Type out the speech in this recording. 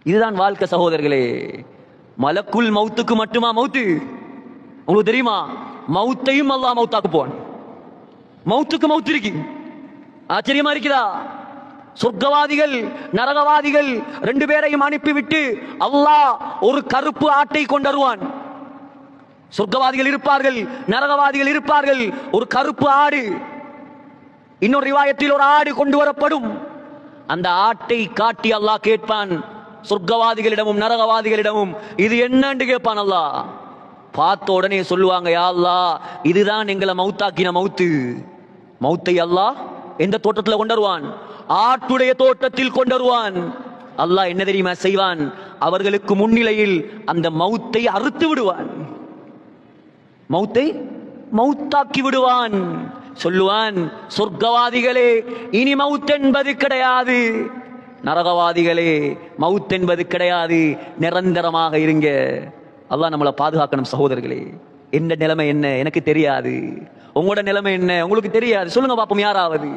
இதுதான் வாழ்க்கை சகோதரர்களே. மலக்குல் மௌத்துக்கு மட்டுமா மௌத்து? உங்களுக்கு தெரியுமா, மௌத்தையும் அல்லாஹ் மௌத்தாக்கு போவான். மௌத்துக்கு மௌத்து இருக்கு. ஆச்சரியமா இருக்குதா? சொர்க்கவாதிகள் நரகவாதிகள் ரெண்டு பேரையும் அனுப்பிவிட்டு அல்லாஹ் ஒரு கருப்பு ஆட்டை கொண்டு வருவான். சொர்க்கவாதிகள் இருப்பார்கள், நரகவாதிகள் இருப்பார்கள். ஒரு கருப்பு ஆடு, இன்னொரு ரிவாயத்தில் ஒரு ஆடு கொண்டு வரப்படும். அந்த ஆட்டை காட்டி அல்லாஹ் கேட்பான் சொர்க்கவாதிகளிடமும் நரகவாதிகளிடமும், இது என்னன்னு கேட்பான் அல்லாஹ். பார்த்த உடனே சொல்லுவாங்க, யா அல்லாஹ், இதுதான் எங்களை மௌத்தாக்கின மௌத்து. மௌத்தை அல்லாஹ் எந்த தோட்டத்தில் கொண்டு வருவான்? ஆட்டுடைய தோட்டத்தில் கொண்டு வருவான். அல்லாஹ் என்ன தெரியுமா செய்வான்? அவர்களுக்கு முன்னிலையில் அந்த மௌத்தை அறுத்து விடுவான். மௌத்தை மௌத்தாக்கி விடுவான். சொல்லுவான், சொர்க்கவாதிகளே இனி மவுத் என்பது கிடையாது, நரகவாதிகளே மவுத் என்பது கிடையாது, நிரந்தரமாக இருங்க. அல்லாஹ் நம்மளை பாதுகாக்கணும் சகோதரர்களே. எந்த நிலைமை என்ன எனக்கு தெரியாது, உங்களோட நிலைமை என்ன உங்களுக்கு தெரியாது. சொல்லுங்க பாப்போம் யாராவது.